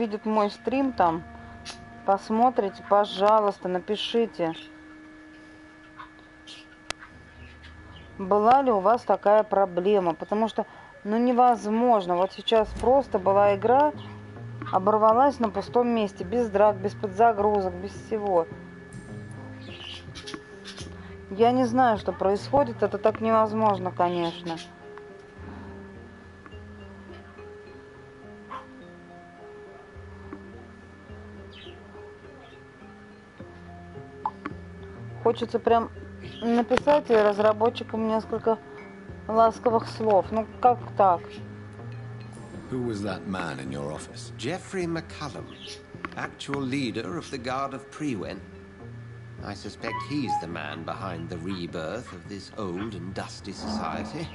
Видит мой стрим там, посмотрите, пожалуйста, напишите, была ли у вас такая проблема, потому что, ну, невозможно. Вот сейчас просто была игра, оборвалась на пустом месте, без драк, без подзагрузок, без всего. Я не знаю, что происходит, это так невозможно, конечно. Хочется прям написать разработчикам несколько ласковых слов. Ну, как так? Who was that man in your office? Geoffrey McCullum, actual leader of the Guard of Prewen. I suspect he's the man behind the rebirth of this old and dusty society.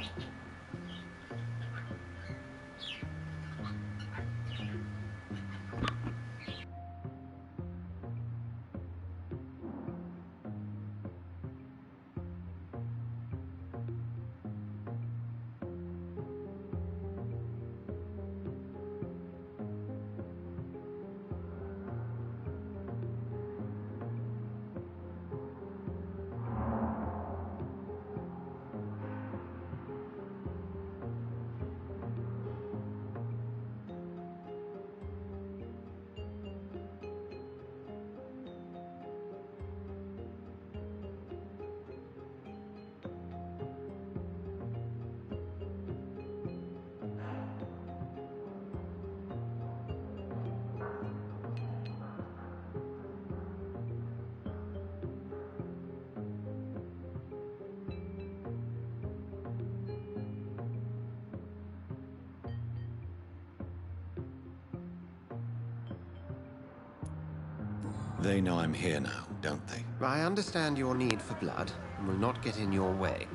They know I'm here now, don't they? I understand your need for blood and will not get in your way.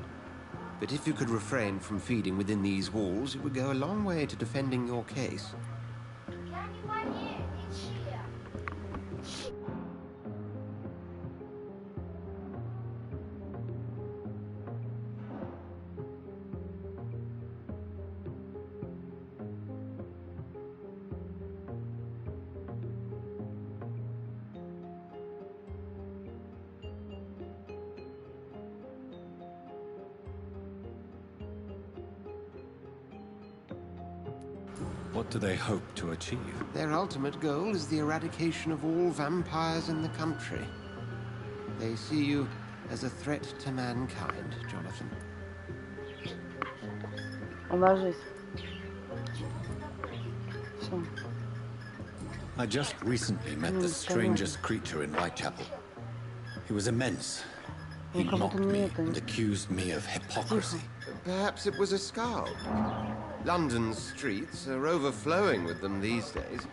But if you could refrain from feeding within these walls, it would go a long way to defending your case. What do they hope to achieve? Their ultimate goal is the eradication of all vampires in the country. They see you as a threat to mankind, Jonathan. Ложись. Всё. I just recently met the strangest creature in Whitechapel. He was immense. He mocked me and accused me of hypocrisy. Perhaps it was a skull. London's streets are overflowing with them these days.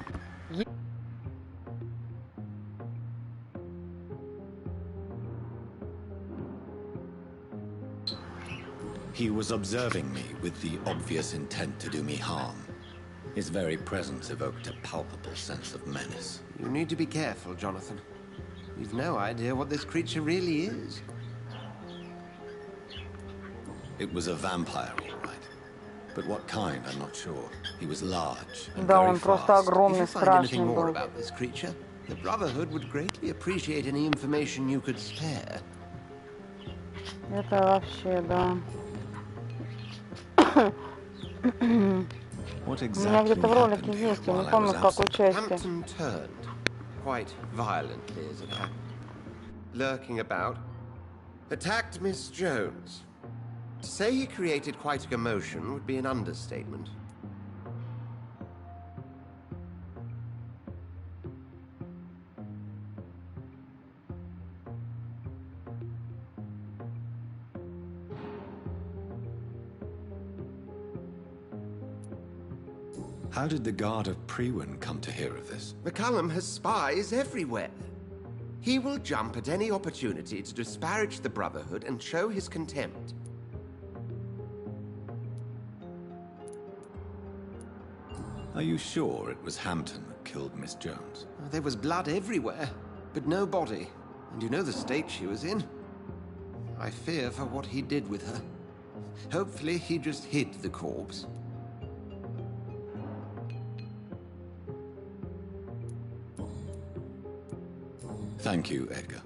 He was observing me with the obvious intent to do me harm. His very presence evoked a palpable sense of menace. You need to be careful, Jonathan. You've no idea what this creature really is. It was a vampire, all right. But what kind, I'm not sure. He was large and Да, very он просто fast. огромный, If you find anything страшный more был. about this creature, the Brotherhood would greatly appreciate any information you could spare. Это вообще, да. What У меня exactly где-то в ролике happened here есть, я while не I помню was в какой absent? части. Hampton turned, quite violently as it happened, lurking about, attacked Miss Jones. To say he created quite a commotion would be an understatement. How did the Guard of Prewen come to hear of this? McCullum has spies everywhere. He will jump at any opportunity to disparage the Brotherhood and show his contempt. Are you sure it was Hampton that killed Miss Jones? There was blood everywhere, but no body. And you know the state she was in. I fear for what he did with her. Hopefully he just hid the corpse. Thank you, Edgar.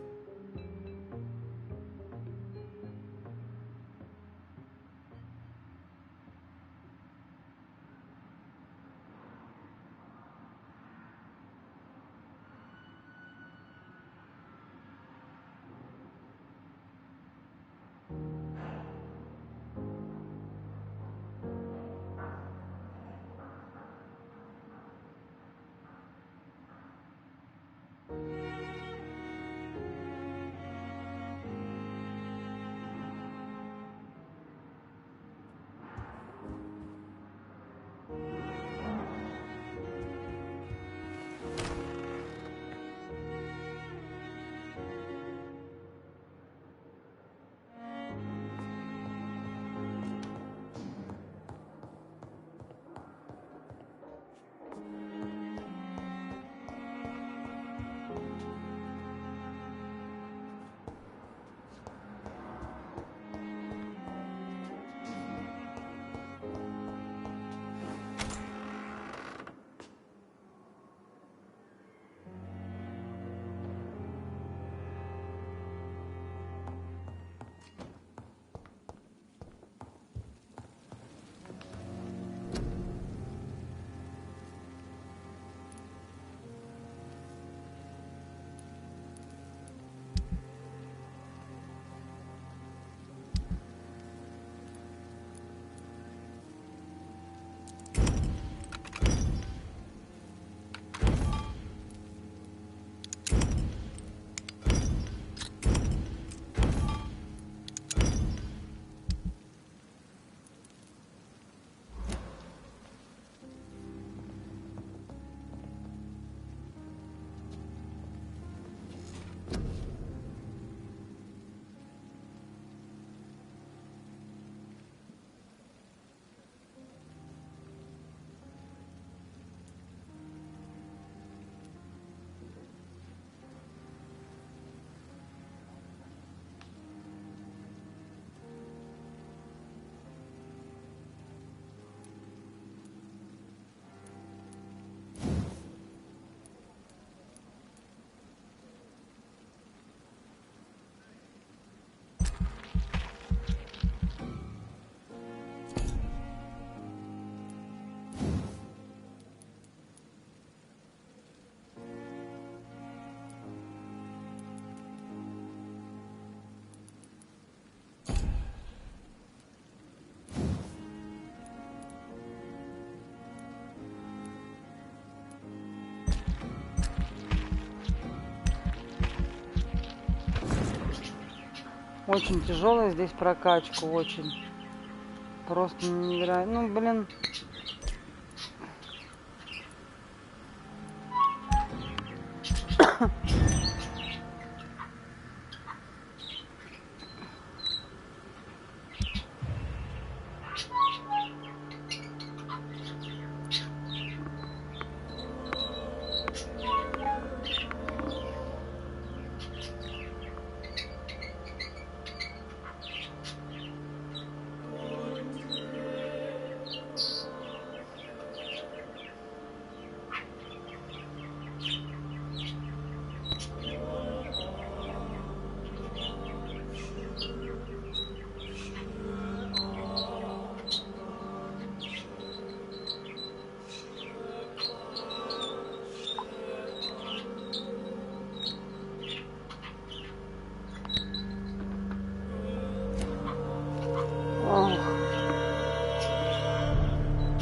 Очень тяжелая здесь прокачка, очень. Просто невероятно. Ну, блин.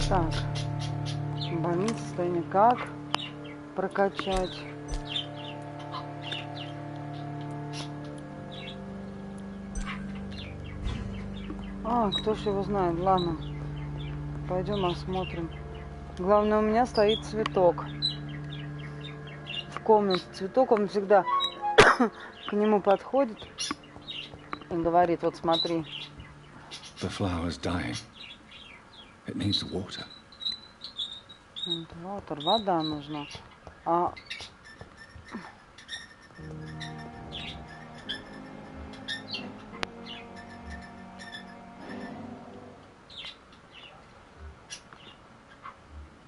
Так, больница, состояние как прокачать? Кто ж его знает, ладно, пойдем осмотрим. Главное, у меня стоит цветок в комнате. Цветок, он всегда к нему подходит и говорит, вот смотри. The flower's dying. It needs water. Water, вода нужна.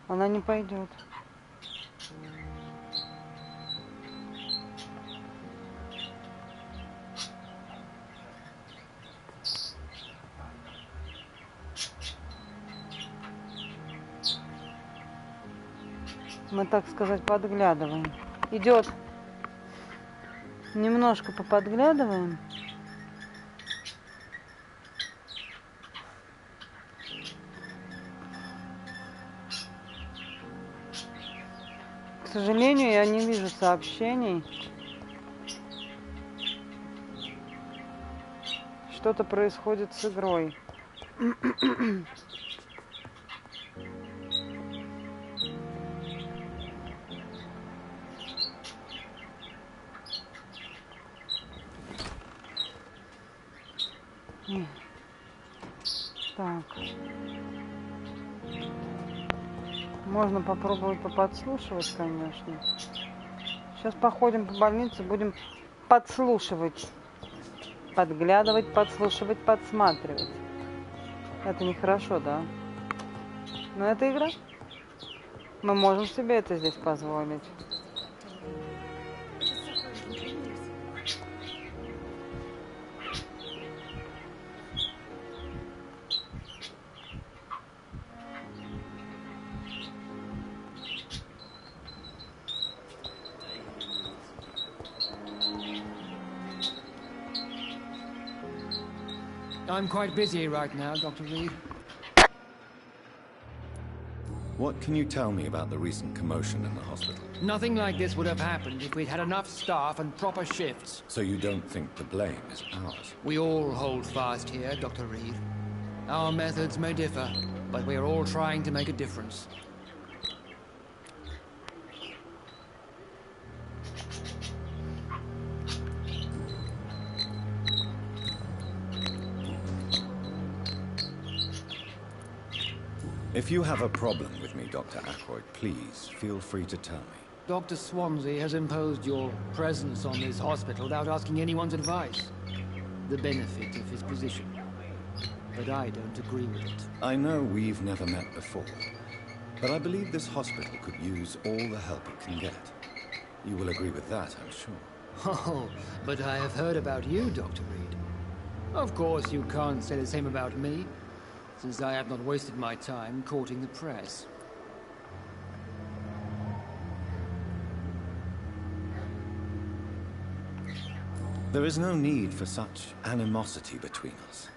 Она не пойдет. Мы, так сказать, подглядываем. Идет. Немножко поподглядываем. К сожалению, я не вижу сообщений. Что-то происходит с игрой. Так. Можно попробовать поподслушивать, конечно. Сейчас походим по больнице, будем подслушивать. Подглядывать, подслушивать, подсматривать. Это нехорошо, да? Но это игра. Мы можем себе это здесь позволить. I'm quite busy right now, Dr. Reed. What can you tell me about the recent commotion in the hospital? Nothing like this would have happened if we'd had enough staff and proper shifts. So you don't think the blame is ours? We all hold fast here, Dr. Reed. Our methods may differ, but we are all trying to make a difference. If you have a problem with me, Dr. Ackroyd, please feel free to tell me. Dr. Swansea has imposed your presence on this hospital without asking anyone's advice. The benefit of his position. But I don't agree with it. I know we've never met before, but I believe this hospital could use all the help it can get. You will agree with that, I'm sure. Oh, but I have heard about you, Dr. Reed. Of course, you can't say the same about me, since I have not wasted my time courting the press. There is no need for such animosity between us.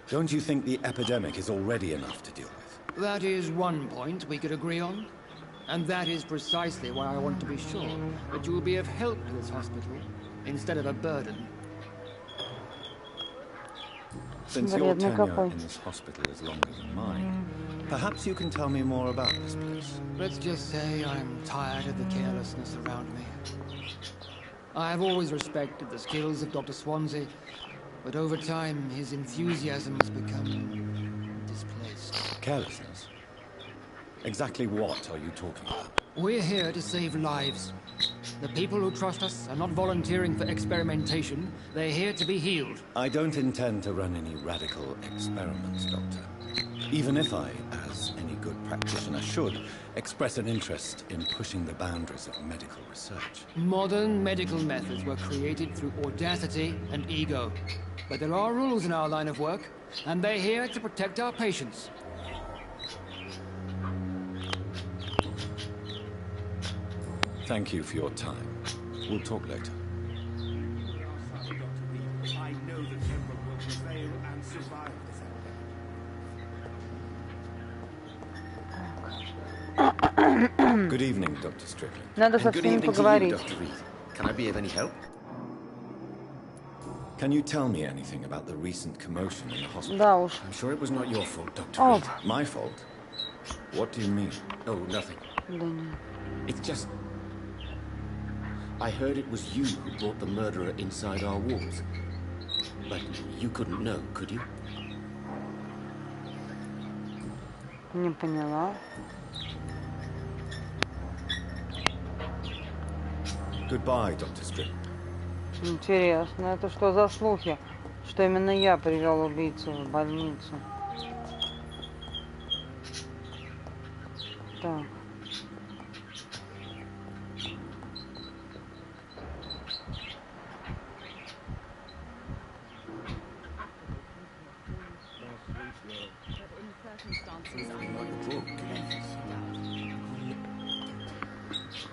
Don't you think the epidemic is already enough to deal with? That is one point we could agree on. And that is precisely why I want to be sure that you will be of help to this hospital, instead of a burden. Since your tenure in this hospital is longer than mine, perhaps you can tell me more about this place. Let's just say I'm tired of the carelessness around me. I have always respected the skills of Dr. Swansea, but over time his enthusiasm has become displaced. Carelessness? Exactly what are you talking about? We're here to save lives. The people who trust us are not volunteering for experimentation. They're here to be healed. I don't intend to run any radical experiments, Doctor. Even if I, as any good practitioner should, express an interest in pushing the boundaries of medical research. Modern medical methods were created through audacity and ego. But there are rules in our line of work, and they're here to protect our patients. Thank you for your time. We'll talk later. I know the Temple will prevail and survive this epidemic. Good evening, Dr. Strickland. Надо со And good всеми evening to you, поговорить. Dr. Reed. Can I be of any help? Can you tell me anything about the recent commotion in the hospital? Да уж. I'm sure it was not your fault, Dr. Oh. Reed. My fault? What do you mean? Oh, nothing. Да нет. It's just... I heard it was you who brought the murderer inside our walls. But you couldn't know, could you? Не поняла. Goodbye, Dr. Strickland. Интересно, это что за слухи, что именно я привел убийцу в больницу? Так.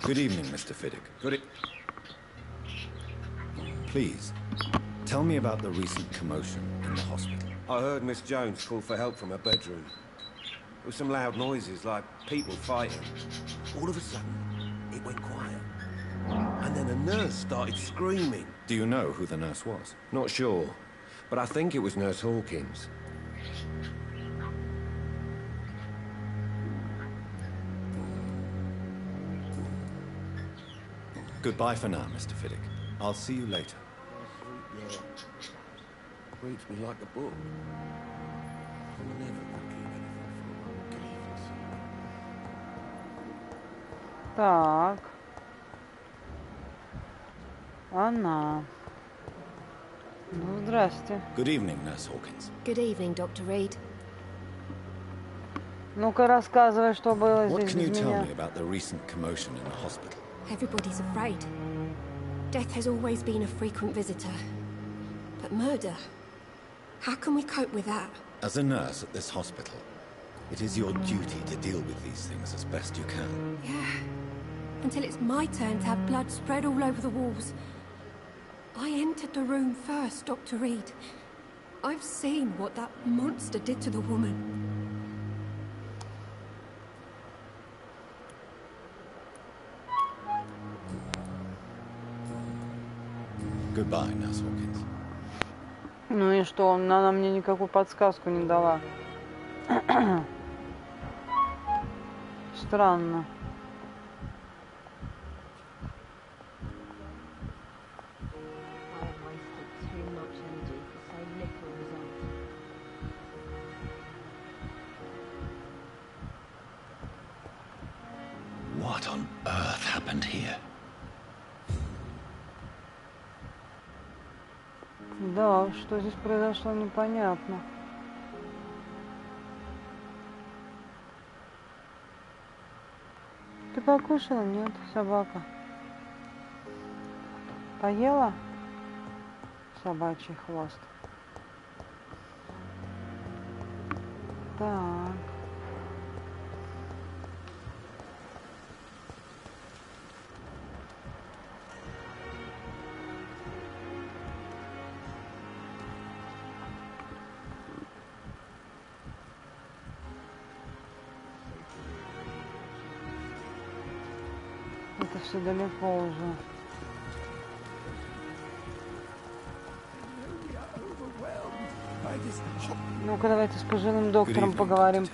Good evening, Mr. Fiddick. Please, tell me about the recent commotion in the hospital. I heard Miss Jones call for help from her bedroom. There were some loud noises, like people fighting. All of a sudden, it went quiet. And then a nurse started screaming. Do you know who the nurse was? Not sure, but I think it was Nurse Hawkins. Goodbye for now, Mr. Fiddick. I'll see you later. Reads me like a book. I'm never gonna keep anything from Так. Она. Ну, здрасте. Good evening, Nurse Hawkins. Good evening, Dr. Reed. Ну-ка, рассказывай, что было What здесь can you без tell меня. me about the recent commotion in the hospital? Everybody's afraid. Death has always been a frequent visitor. But murder? How can we cope with that? As a nurse at this hospital, it is your duty to deal with these things as best you can. Yeah. Until it's my turn to have blood spread all over the walls. I entered the room first, Dr. Reed. I've seen what that monster did to the woman. Goodbye, Nurse Hawkins. Ну и что, она мне никакую подсказку не дала. Странно. What on earth happened here? Да, что здесь произошло, непонятно. Ты покушала? Нет, собака. Поела? Собачий хвост. Так. Это все далеко уже. Ну-ка, давайте с пожилым доктором поговорим.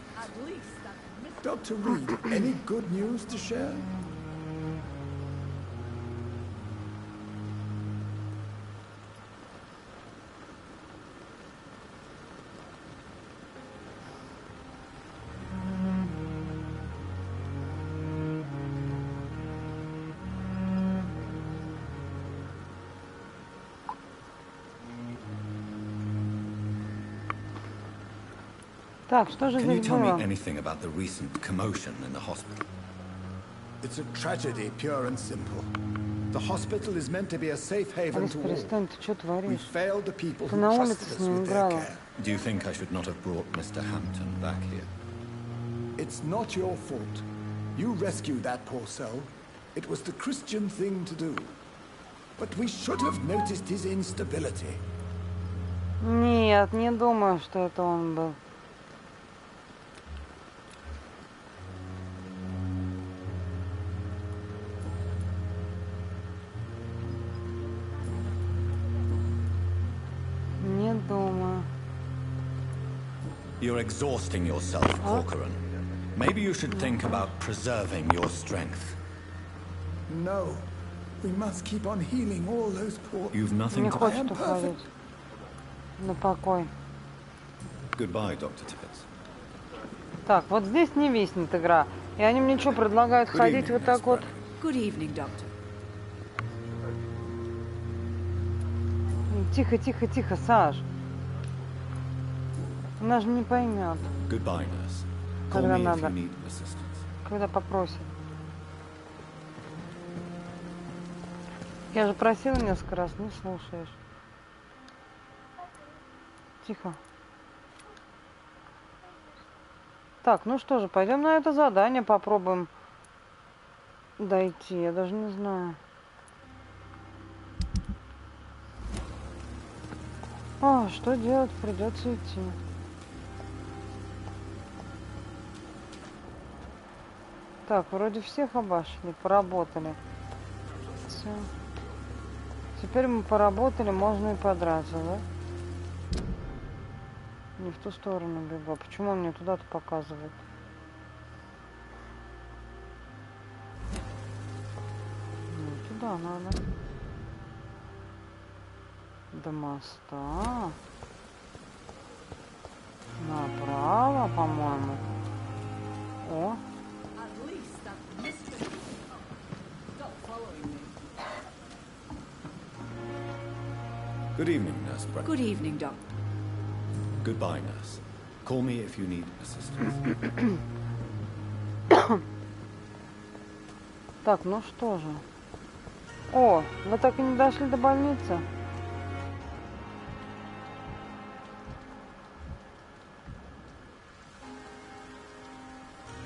Dr. Reed, any good news to share? Так, что же Can you здесь tell me было? anything about the recent commotion in the hospital? It's a tragedy, pure and simple. The hospital is meant to be a safe haven Алис, to all. перестань, ты что We творишь? failed the people Ты who на trusted улице us с ним with their играла. care. Do you think I should not have brought Mr. Hampton back here? It's not your fault. You rescued that poor soul. It was the Christian thing to do. But we should have noticed his instability. Нет, не думаю, что это он был. Не думаю. You're exhausting yourself, Corcoran. Maybe you should think about preserving your strength. No. We must keep on healing all those poor... You've nothing Не to... хочет уходить на покой. Goodbye, Dr. Tibbets. Так, вот здесь не виснет игра. И они мне что, предлагают Good ходить evening, вот так Miss вот? Bradley. Good evening, Doctor. Тихо, тихо, тихо, Саш. Она же не поймет, Goodbye, nurse. Call когда me if надо, you need assistance. когда попросит. Я же просила несколько раз, не слушаешь. Тихо. Так, ну что же, пойдем на это задание, попробуем дойти? Я даже не знаю. А, что делать? Придется идти. Так, вроде всех обошли, поработали. Все. Теперь мы поработали, можно и подраться, да? Не в ту сторону бегу. А почему он мне туда-то показывает? Ну, туда надо. До моста. Направо, по-моему. О. Good evening, Nurse Brent. Good evening, Doctor. Goodbye, Nurse. Call me if you need assistance. Так, ну что же. О, вы так и не дошли до больницы?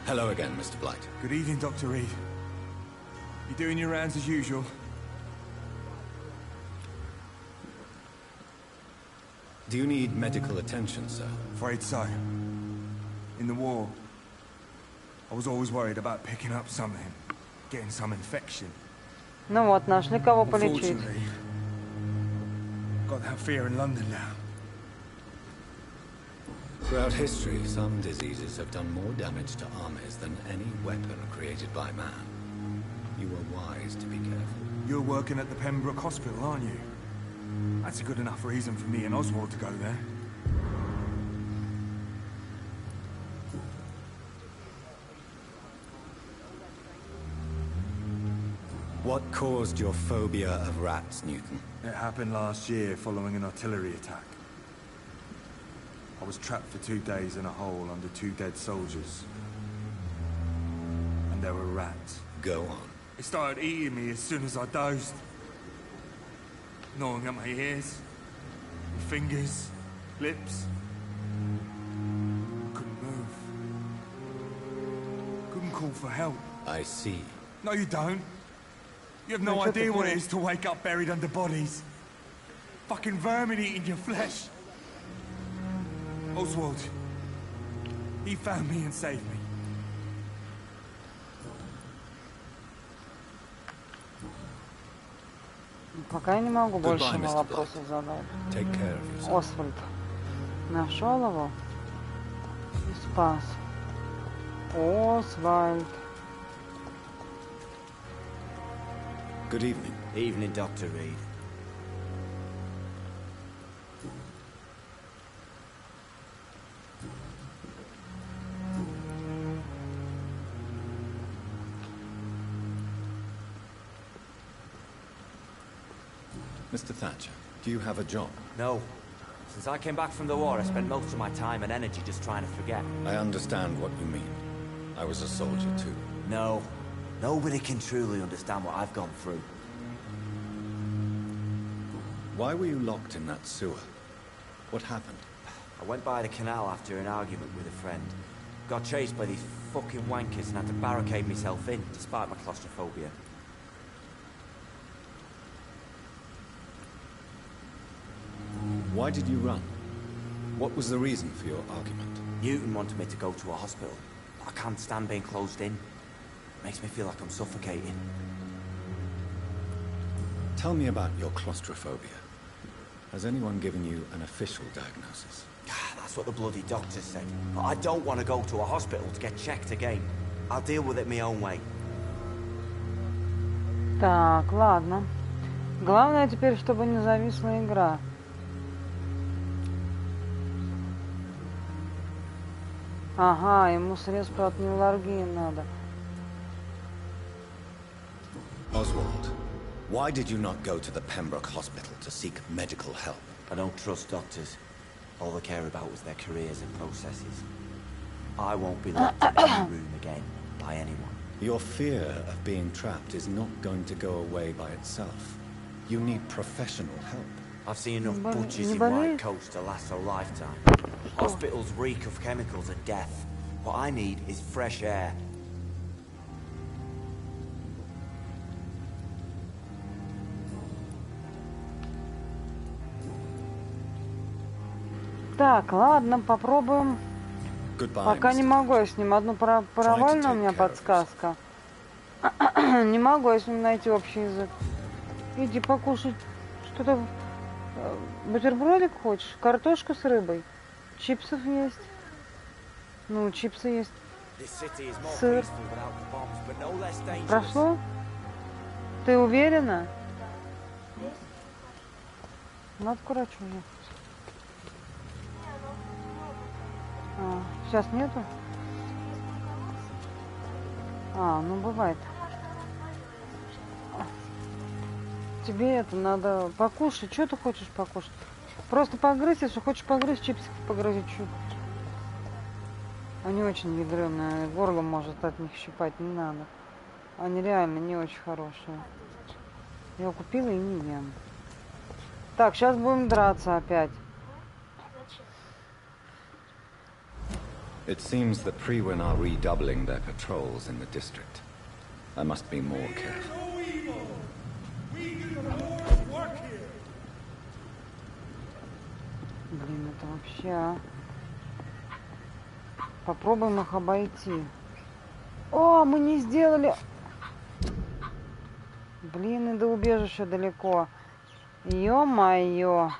Hello again, Mr. Blight. Good evening, Dr. Reed. You doing your rounds as usual? Do you need medical attention, sir? Afraid so. In the war, I was always worried about picking up something, getting some infection. Ну вот, нашли кого полечить. Unfortunately, got that fear in London now. Throughout history, some diseases have done more damage to armies than any weapon created by man. You were wise to be careful. You're working at the Pembroke Hospital, aren't you? That's a good enough reason for me and Oswald to go there. What caused your phobia of rats, Newton? It happened last year following an artillery attack. I was trapped for 2 days in a hole under 2 dead soldiers. And there were rats. Go on. It started eating me as soon as I dozed. Gnawing at my ears, my fingers, lips. Couldn't move. Couldn't call for help. I see. No, you don't. You have no idea what it is to wake up buried under bodies. Fucking vermin eating your flesh. Oswald. He found me and saved me. Пока я не могу больше ему вопросов задать. Освальд нашел его и спас. Освальд. Good evening. Evening, Dr. Reed. Mr. Thatcher, do you have a job? No. Since I came back from the war, I spent most of my time and energy just trying to forget. I understand what you mean. I was a soldier too. No. Nobody can truly understand what I've gone through. Why were you locked in that sewer? What happened? I went by the canal after an argument with a friend. Got chased by these fucking wankers and had to barricade myself in, despite my claustrophobia. Why did you run? What was the reason for your argument? Newton wanted me to go to a hospital. I can't stand being closed in. It makes me feel like I'm suffocating. Tell me about your claustrophobia. Has anyone given you an official diagnosis? That's what the bloody doctor said. But I don't want to go to a hospital to get checked again. I'll deal with it my own way. Так, ладно. Главное теперь, чтобы не зависла игра. Ага, ему средства от невралгии надо. Oswald, why did you not go to the Pembroke Hospital to seek medical help? I don't trust doctors. All they care about is their careers and processes. I won't be locked in any room again by anyone. Your fear of being trapped is not going to go away by itself. You need professional help. I've seen enough butchers in white coats to last a lifetime. Hospitals reek of chemicals and death. What I need is fresh air. Так, ладно, попробуем. Пока не могу я с ним. Одну провальная у меня подсказка. Не могу я с ним найти общий язык. Иди покушать. Что-то... Бутербродик хочешь? Картошку с рыбой? Чипсов есть? Ну, чипсы есть. Сыр. Прошло? Ты уверена? Надо к врачу ехать. Сейчас нету? Ну бывает. Тебе это надо покушать. Что ты хочешь покушать? Просто погрызть, если хочешь погрызть, чипсики погрызть чуть. Они очень ядреные. Горло может от них щипать, не надо. Они реально не очень хорошие. Я купила и не ем. Так, сейчас будем драться опять. It seems the Frewen are redoubling their patrols in the district. I must be more careful. Блин, это вообще... Попробуем их обойти. О, мы не сделали... Блин, и до убежища далеко. Ё-моё.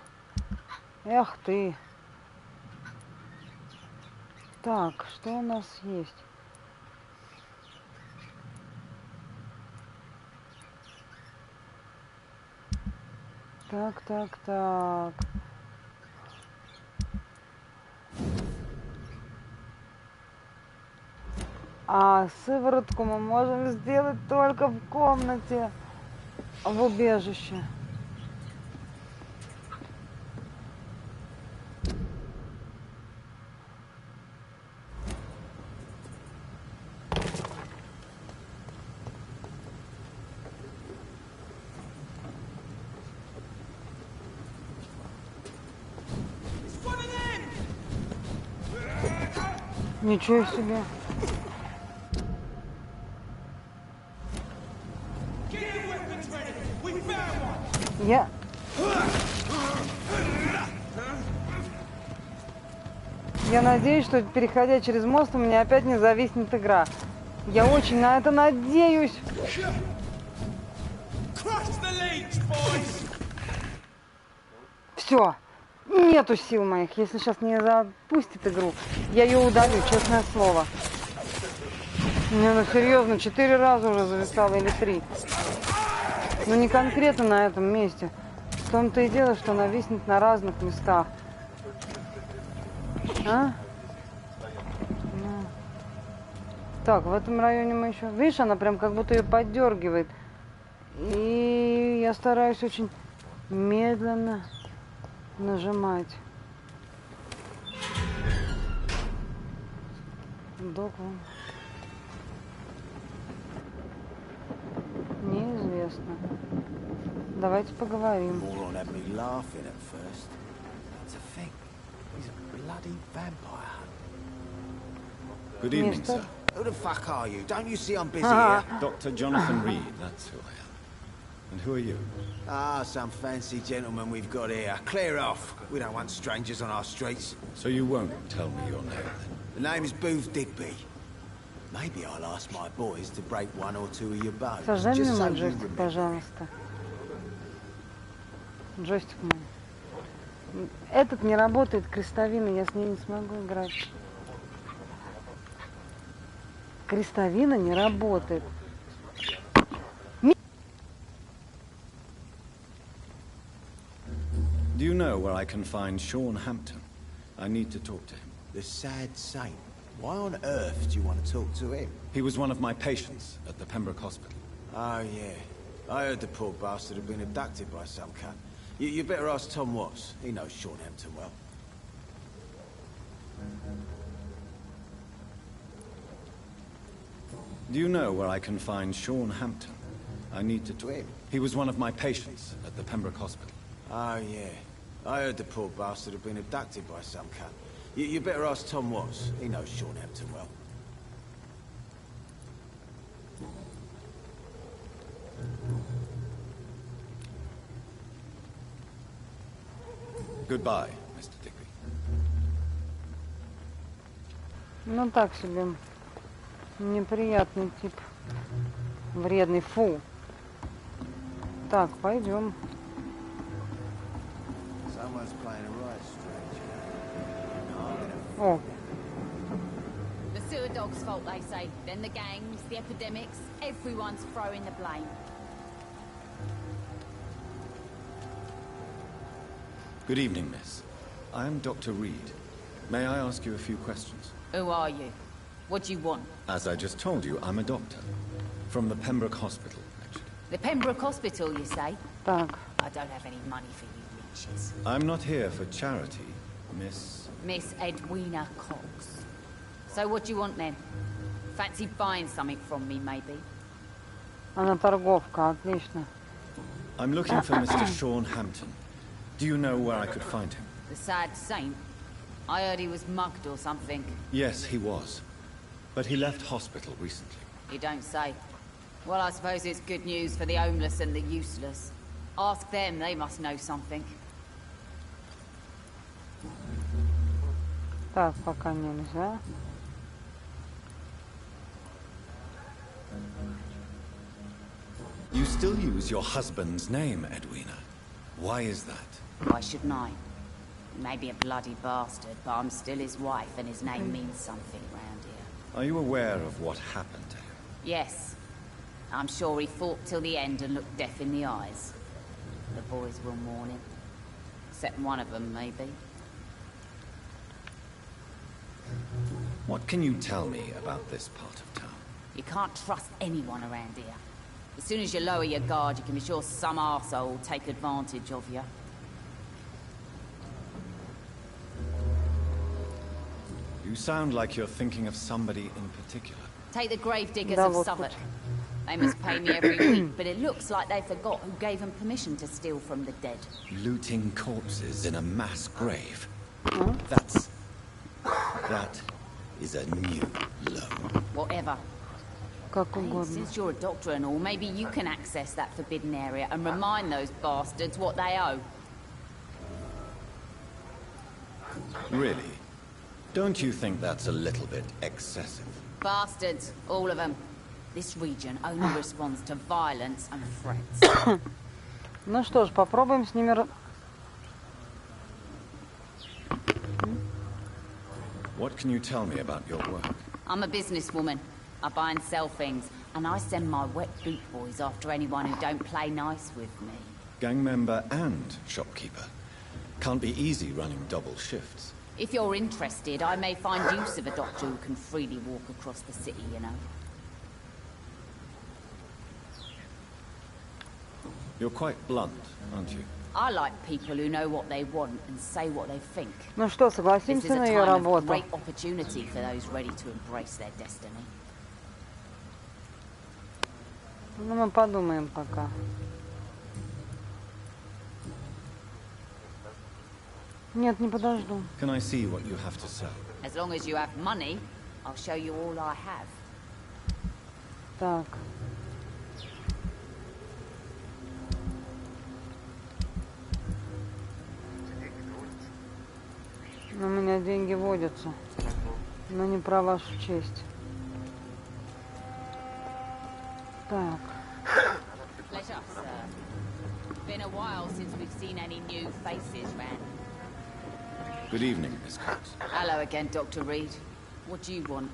Эх ты. Так, что у нас есть? Так, так, так. Сыворотку мы можем сделать только в комнате, в убежище. Ничего себе. Я надеюсь, что переходя через мост у меня опять не зависнет игра. Я очень на это надеюсь. Все. Нету сил моих. Если сейчас не запустит игру, я ее удалю, честное слово. Не, ну серьезно, 4 раза уже зависала или 3. Но не конкретно на этом месте. В том-то и дело, что она виснет на разных местах. Ну. Так, в этом районе мы еще... Видишь, она прям как будто ее поддергивает. И я стараюсь очень медленно нажимать. Докван. Неизвестно. Давайте поговорим. Good evening, sir. Who the fuck are you? Don't you see I'm busy here? Dr. Jonathan Reed, that's who I am. And who are you? Some fancy gentleman we've got here. Clear off. We don't want strangers on our streets. So you won't tell me your name, then? The name's BEDbMA-RUS. Maybe I'll ask my boys to break one or two of your bones. Сожми мой джойстик, пожалуйста. Джойстик мой. Этот не работает, крестовина, я с ней не смогу играть. Крестовина не работает. Do you know where I can find Sean Hampton? I need to talk to him. The sad saint. Why on earth do you want to talk to him? He was one of my patients at the Pembroke Hospital. Oh, yeah. I heard the poor bastard had been abducted by some cunt. You better ask Tom Watts. He knows Sean Hampton well. Do you know where I can find Sean Hampton? I need to talk to him. He was one of my patients at the Pembroke Hospital. Oh, yeah. I heard the poor bastard had been abducted by some cunt. You better ask Tom Watts. He knows Sean Hampton well. Goodbye, Mr. Digby. Ну так себе. Неприятный тип. Вредный. Фу. Так, пойдем. О. The sewer dog's fault, they say. Then the gangs, the epidemics, everyone's throwing the blame. Good evening, miss. I am Dr. Reed. May I ask you a few questions? Who are you? What do you want? As I just told you, I'm a doctor. From the Pembroke Hospital, actually. The Pembroke Hospital, you say? Так. I don't have any money for you leeches. I'm not here for charity, Miss... Miss Edwina Cox. So what do you want then? Fancy buying something from me, maybe? Она торговка, отлично. I'm looking for Mr. Sean Hampton. Do you know where I could find him? The sad saint? I heard he was mugged or something. Yes, he was. But he left hospital recently. You don't say. Well, I suppose it's good news for the homeless and the useless. Ask them, they must know something. Так, пока нельзя. You still use your husband's name, Edwina. Why is that? Why shouldn't I? He may be a bloody bastard, but I'm still his wife and his name means something round here. Are you aware of what happened to him? Yes. I'm sure he fought till the end and looked death in the eyes. The boys will mourn him. Except one of them, maybe. What can you tell me about this part of town? You can't trust anyone around here. As soon as you lower your guard, you can be sure some arsehole will take advantage of you. You sound like you're thinking of somebody in particular. Take the gravediggers of Southwark. They must pay me every week, but it looks like they forgot who gave them permission to steal from the dead. Looting corpses in a mass grave. Huh? That is a new low. Whatever. Как Hey, угодно. since you're a doctor and all, maybe you can access that forbidden area and remind those bastards what they owe. Really? Don't you think that's a little bit excessive? Bastards, all of them. This region only responds to violence and threats. Ну что ж, попробуем с ними... What can you tell me about your work? I'm a businesswoman. I buy and sell things, and I send my wet boot boys after anyone who don't play nice with me. Gang member and shopkeeper. Can't be easy running double shifts. If you're interested, I may find use of a doctor who can freely walk across the city, you know. You're quite blunt, aren't you? I like people who know what they want and say what they think. Ну что, This is согласимся a на ее time of работу? great opportunity for those ready to embrace their destiny. Ну, мы подумаем пока. Нет, не подожду. Can I see what you have to sell? As long as you have money, I'll show you all I have. Так. У меня деньги водятся, но не про вашу честь. Так. Pleasure, sir. Been a while since we've seen any new faces round. Good evening, Miss Cox. Hello again, Dr. Reed. What do you want?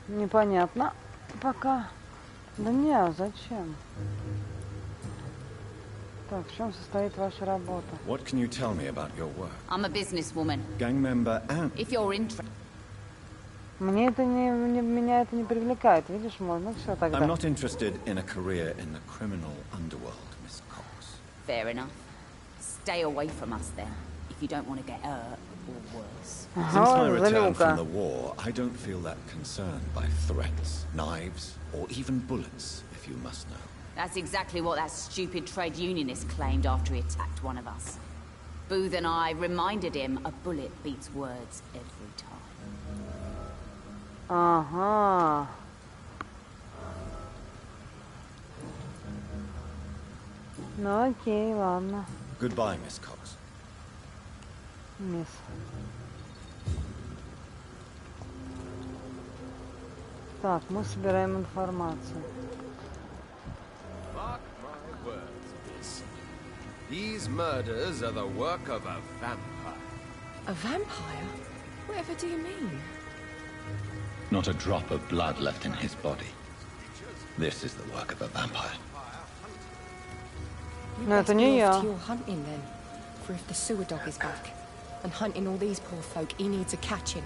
Непонятно пока. Да не, а зачем? Так, в чем состоит ваша работа? What can you tell me about your work? I'm a businesswoman. Gang member and... If you're interested... Мне это меня это не привлекает, видишь, мой, ну все тогда. I'm not interested in a career in the criminal underworld, Miss Cox. Fair enough. Stay away from us then, if you don't want to get hurt or worse. Since my return from the war, I don't feel that concerned by threats, knives, or even bullets, if you must know. That's exactly what that stupid trade unionist claimed after he attacked one of us. Booth and I reminded him a bullet beats words every time. Ага. Ну окей, ладно. Goodbye, Miss Cox. Мисс. Так, мы собираем информацию. Mark my words, Miss. These murders are the work of a vampire. A vampire? Whatever do you mean? Not a drop of blood left in his body. This is the work of a vampire. You No, best это be не off я. to your hunting then. For if the sewer dog is back and hunting all these poor folk, he needs a catching.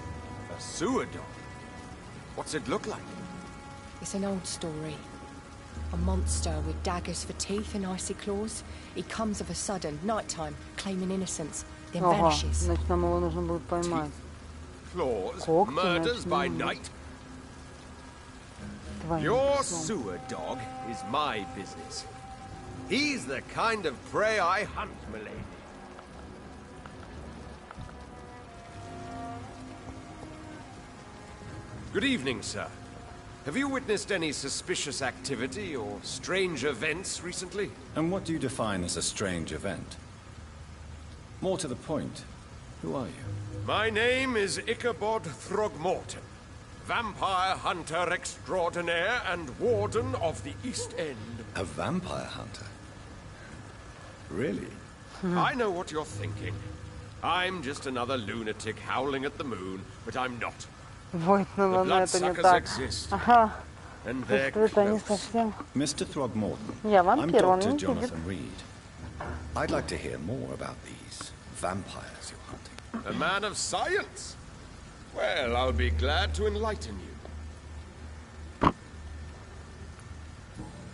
A sewer dog? What's it look like? It's an old story. A monster with daggers for teeth and icy claws. He comes of a sudden, nighttime, claiming innocence, then Ага, vanishes. значит, нам его нужно будет поймать. Claws? Когти, Murders значит, by ну, night? твоим Your числом. sewer dog is my business. He's the kind of prey I hunt, milady. Good evening, sir. Have you witnessed any suspicious activity or strange events recently? And what do you define as a strange event? More to the point, who are you? My name is Ichabod Throgmorton, vampire hunter extraordinaire and warden of the East End. A vampire hunter? Really? I know what you're thinking. I'm just another lunatic howling at the moon, but I'm not. Воет на The луну, это не bloodsuckers так. exist, Ага. and they're Что это не close. совсем... Mr. Throgmorton, Я I'm вампир, он Dr. не Jonathan видит. Reed. I'd like to hear more about these vampires you're hunting. A man of science? Well, I'll be glad to enlighten you.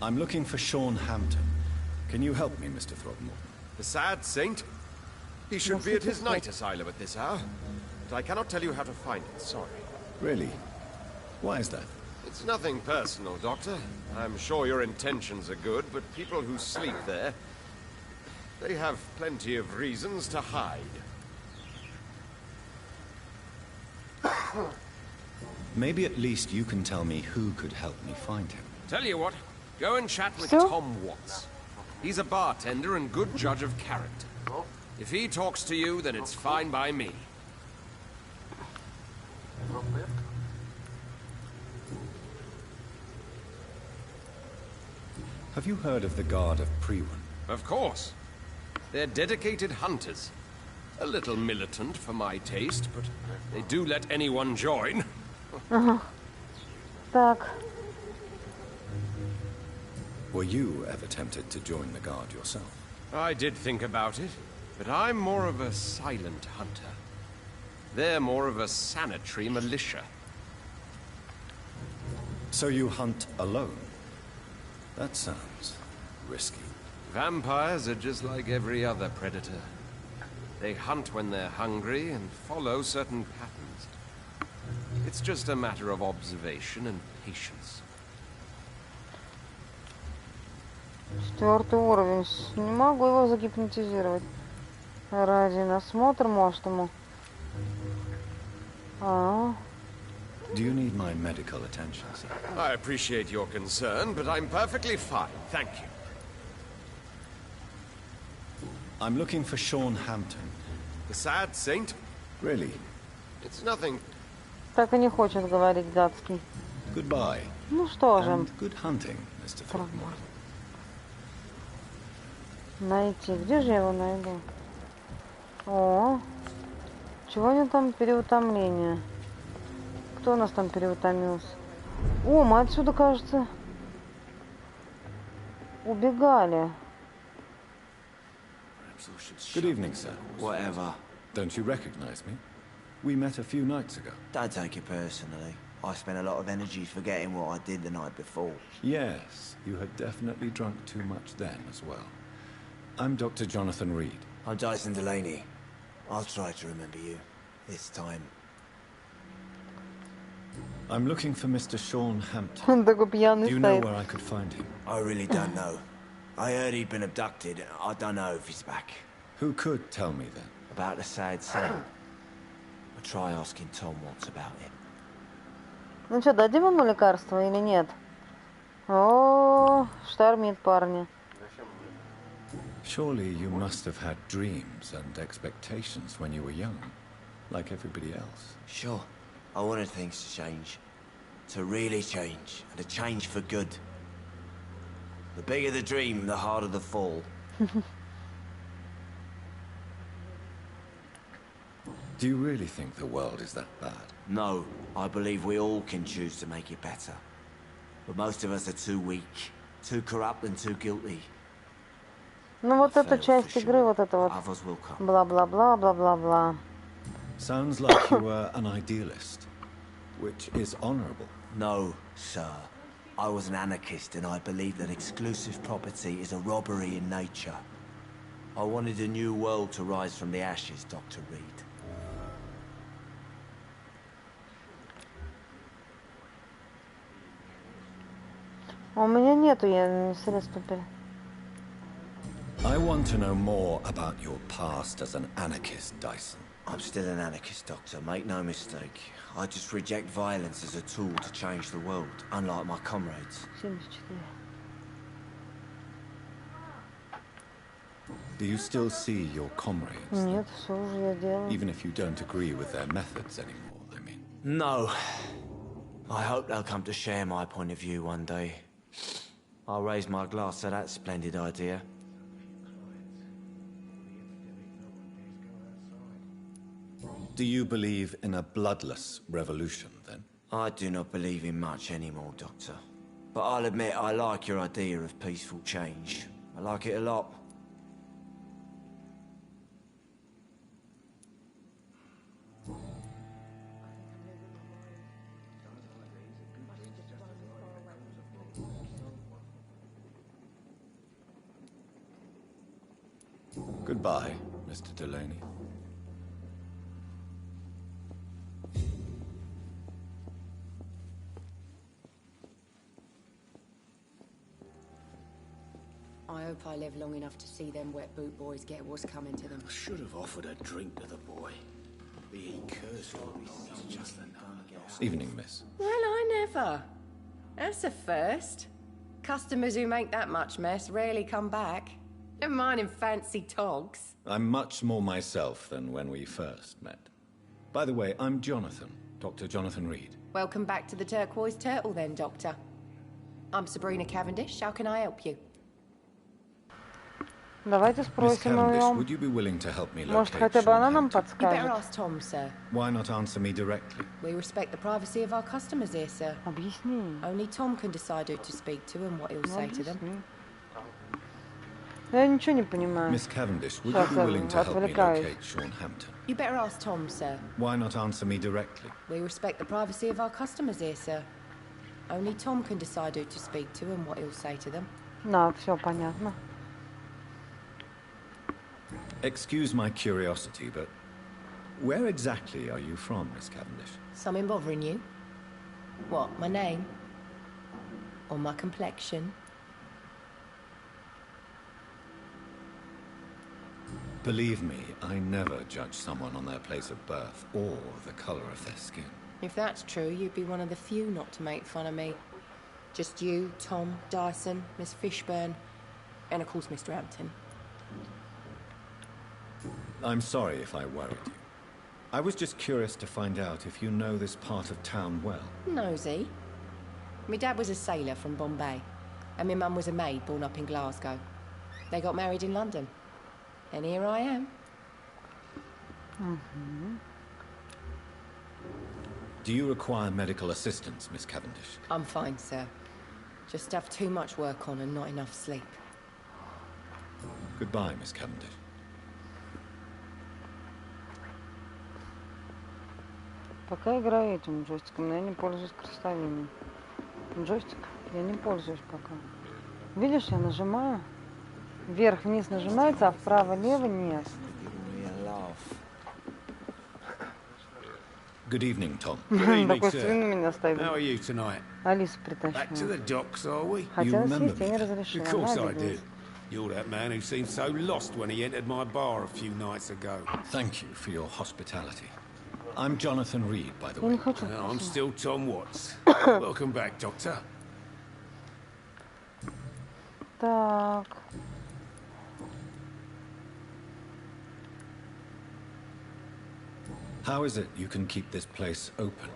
I'm looking for Sean Hampton. Can you help me, Mr. Throgmorton? The sad saint? He should be at his night asylum at this hour, but I cannot tell you how to find it, sorry. Really? Why is that? It's nothing personal, Doctor. I'm sure your intentions are good, but people who sleep there, they have plenty of reasons to hide. Maybe at least you can tell me who could help me find him. Tell you what, go and chat with Sure. Tom Watts. He's a bartender and good judge of character. If he talks to you, then it's fine by me. Have you heard of the Guard of Prewan? Of course. They're dedicated hunters. A little militant for my taste, but they do let anyone join. Так, Were you ever tempted to join the Guard yourself? I did think about it, but I'm more of a silent hunter. They're more of a sanitary militia. So you hunt alone? That sounds risky. Vampires are just like every other predator. They hunt when they're hungry and follow certain patterns. It's just a matter of observation and patience. 4-й уровень. Не могу его загипнотизировать. Ради насмотра, может, ему. Do you need my medical attention, sir? I appreciate your concern, but I'm perfectly fine, thank you. I'm looking for Sean Hampton. The sad saint? Really? It's nothing. Так и не хочет говорить датский. Goodbye. Ну что же, And good hunting, Mr. Throgmorton. найти. Где же я его найду? О, чего у него там переутомление? Кто у нас там переутомился? О, мы отсюда, кажется, убегали. Good evening, sir. Whatever. Don't you recognize me? We met a few nights ago. Don't take it personally. I spent a lot of energy forgetting what I did the night before. Yes, you had definitely drunk too much then as well. I'm Dr. Jonathan Reed. I'm Jason Delaney. I'll try to remember you. This time. I'm looking for Mr. Sean Hampton. Он такой пьяный Do you know стоит. where I could find him? I really don't know. I heard he'd been abducted. I don't know if he's back. Who could tell me then? About the sad saint. I'll try asking Tom Watts about it. Ну что, дадим ему лекарство или нет? О, штормит, парни. Surely you must have had dreams and expectations when you were young, like everybody else. Sure. I wanted things to change. To really change, and to change for good. The bigger the dream, the harder the fall. Do you really think the world is that bad? No, I believe we all can choose to make it better. But most of us are too weak, too corrupt and too guilty. Ну вот эта часть игры, вот это вот бла-бла-бла, бла-бла-бла. Sounds like you were an idealist, which is honorable. No, sir. I was an anarchist and I believed that exclusive property is a robbery in nature. I wanted a new world to rise from the ashes, Dr. Reed. У меня нету средств теперь. I want to know more about your past as an anarchist, Dyson. I'm still an anarchist, Doctor. Make no mistake. I just reject violence as a tool to change the world, unlike my comrades. 74. Do you still see your comrades? Нет, все уже я делаю. Even if you don't agree with their methods anymore, I mean. No. I hope they'll come to share my point of view one day. I'll raise my glass to that splendid idea. Do you believe in a bloodless revolution, then? I do not believe in much anymore, Doctor. But I'll admit I like your idea of peaceful change. I like it a lot. Goodbye, Mr. Delaney. I hope I live long enough to see them wet boot boys get what's coming to them. I should have offered a drink to the boy. Be he cursed for me, it's just the Evening, miss. Well, I never. That's a first. Customers who make that much mess rarely come back. Never mind in fancy togs. I'm much more myself than when we first met. By the way, I'm Jonathan, Dr. Jonathan Reed. Welcome back to the Turquoise Turtle then, Doctor. I'm Sabrina Cavendish. How can I help you? Давайте Miss спросим Cavendish, ее. would you be willing to help me Может, locate хотя бы она нам You better подскажет. ask Tom, sir. Why not answer me directly? We respect the privacy of our customers here, sir. Объясни. Only Tom can decide who to speak to and what he'll say to them. Объясни. Я ничего не понимаю. Miss Cavendish, would Сейчас you be willing to я help me отвлекаюсь. locate Sean Hampton? You better ask Tom, sir. Why not answer me directly? We respect the privacy of our customers here, sir. Only Tom can decide who to speak to and what he'll say to them. Да, все понятно. Excuse my curiosity, but where exactly are you from, Miss Cavendish? Something bothering you? What, my name? Or my complexion? Believe me, I never judge someone on their place of birth or the color of their skin. If that's true, you'd be one of the few not to make fun of me. Just you, Tom, Dyson, Miss Fishburne, and of course Mr. Hampton. I'm sorry if I worried you. I was just curious to find out if you know this part of town well. Nosy. My dad was a sailor from Bombay, and my mum was a maid born up in Glasgow. They got married in London. And here I am. Do you require medical assistance, Miss Cavendish? I'm fine, sir. Just have too much work on and not enough sleep. Goodbye, Miss Cavendish. Пока играю этим джойстиком, но я не пользуюсь крестовиной. Джойстик я не пользуюсь пока. Видишь, я нажимаю. Вверх-вниз нажимается, а вправо-лево нет. Good evening, Tom. Такой свин меня стоит. How are you tonight? Алису Back to the притащила. docks, are we? Хотела сесть, я не разрешила. Of course I Она do. обиделась. You're that man who seemed so lost when he entered my bar a few nights ago. Thank you for your hospitality. I'm Jonathan Reed, by the Я не way. хочу. I'm still Tom Watts. Welcome back, Doctor. Так. How is it you can keep this place open?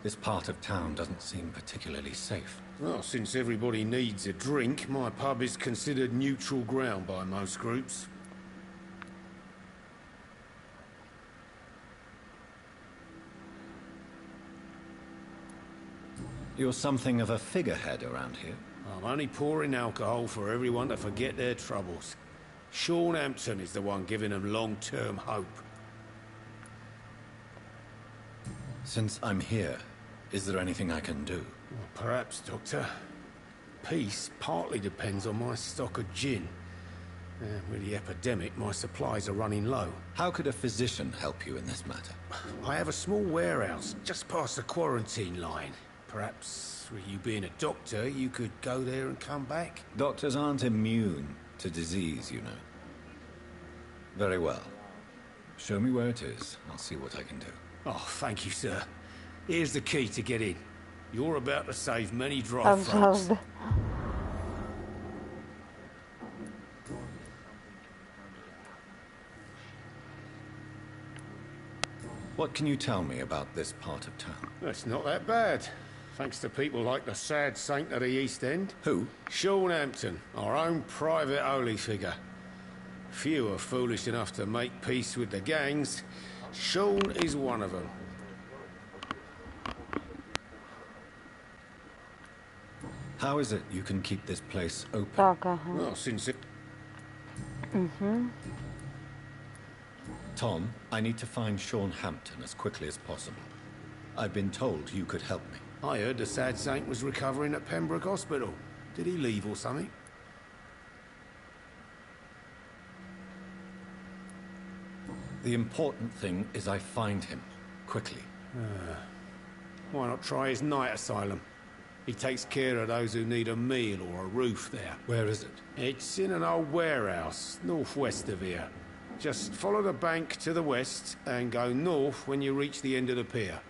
This part of town doesn't seem particularly safe. Well, since everybody needs a drink, my pub is considered neutral ground by most groups. You're something of a figurehead around here. I'm only pouring alcohol for everyone to forget their troubles. Sean Hampton is the one giving them long-term hope. Since I'm here, is there anything I can do? Well, perhaps, Doctor. Peace partly depends on my stock of gin. With the epidemic, my supplies are running low. How could a physician help you in this matter? I have a small warehouse just past the quarantine line. Perhaps, with you being a doctor, you could go there and come back? Doctors aren't immune to disease, you know. Very well. Show me where it is. I'll see what I can do. Oh, thank you, sir. Here's the key to get in. You're about to save many dry throats. What can you tell me about this part of town? It's not that bad. Thanks to people like the sad saint of the East End. Who? Sean Hampton, our own private holy figure. Few are foolish enough to make peace with the gangs. Sean is one of them. How is it you can keep this place open? Well, since it... Tom, I need to find Sean Hampton as quickly as possible. I've been told you could help me. I heard the sad saint was recovering at Pembroke Hospital. Did he leave or something? The important thing is I find him, quickly. Why not try his night asylum? He takes care of those who need a meal or a roof there. Where is it? It's in an old warehouse, northwest of here. Just follow the bank to the west and go north when you reach the end of the pier.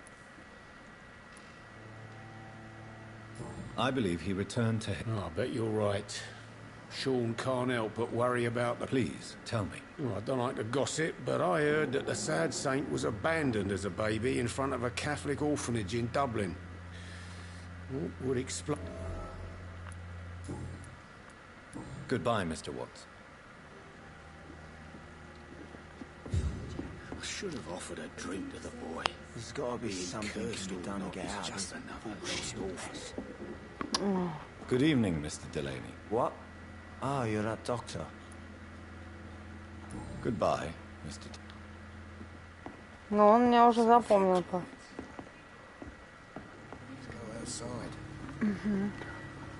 I believe he returned to... Oh, I bet you're right. Sean can't help but worry about the... Please, tell me. Well, I don't like to gossip, but I heard that the sad saint was abandoned as a baby in front of a Catholic orphanage in Dublin. What would explain... Goodbye, Mr. Watts. I should have offered a drink to the boy. There's got to be something to be done to get out of just this. another lost office. Good evening, Mr. Delaney. What? Ah, you're that doctor. Goodbye, Mr. Ну, он меня уже запомнил-то.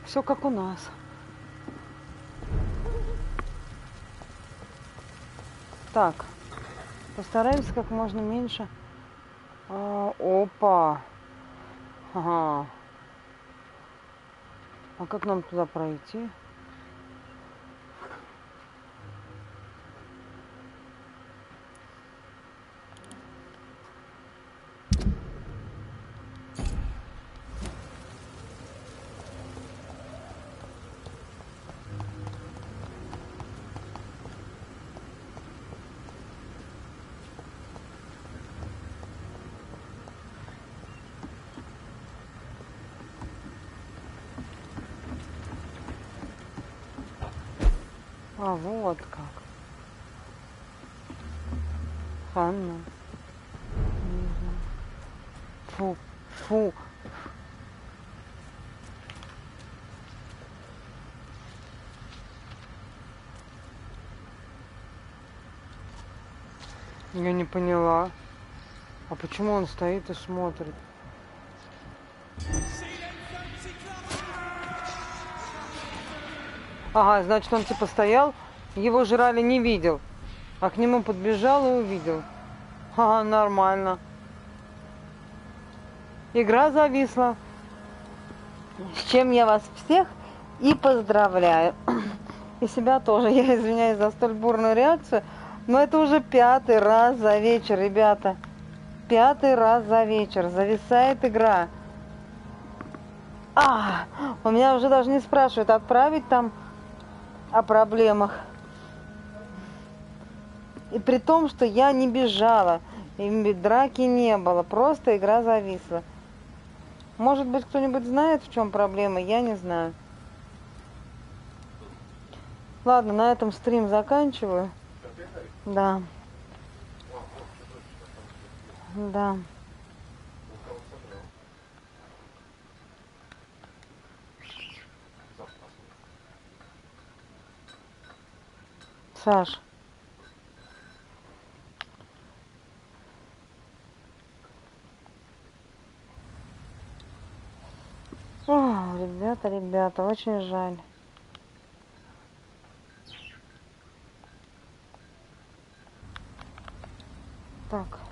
Все как у нас. Так, постараемся как можно меньше. Опа. Ага. А как нам туда пройти? А, вот как. Ханна. Фу, фу. Я не поняла. А почему он стоит и смотрит? Ага, значит, он типа стоял, его жрали, не видел. А к нему подбежал и увидел. Ага, нормально. Игра зависла. С чем я вас всех и поздравляю. И себя тоже. Я извиняюсь за столь бурную реакцию. Но это уже 5-й раз за вечер, ребята. 5-й раз за вечер. Зависает игра. У меня уже даже не спрашивают, отправить там о проблемах. И при том, что я не бежала. И драки не было, просто игра зависла. Может быть, кто-нибудь знает, в чем проблема, я не знаю. Ладно, на этом стрим заканчиваю. Да. Да. Саш. О, ребята, очень жаль. Так.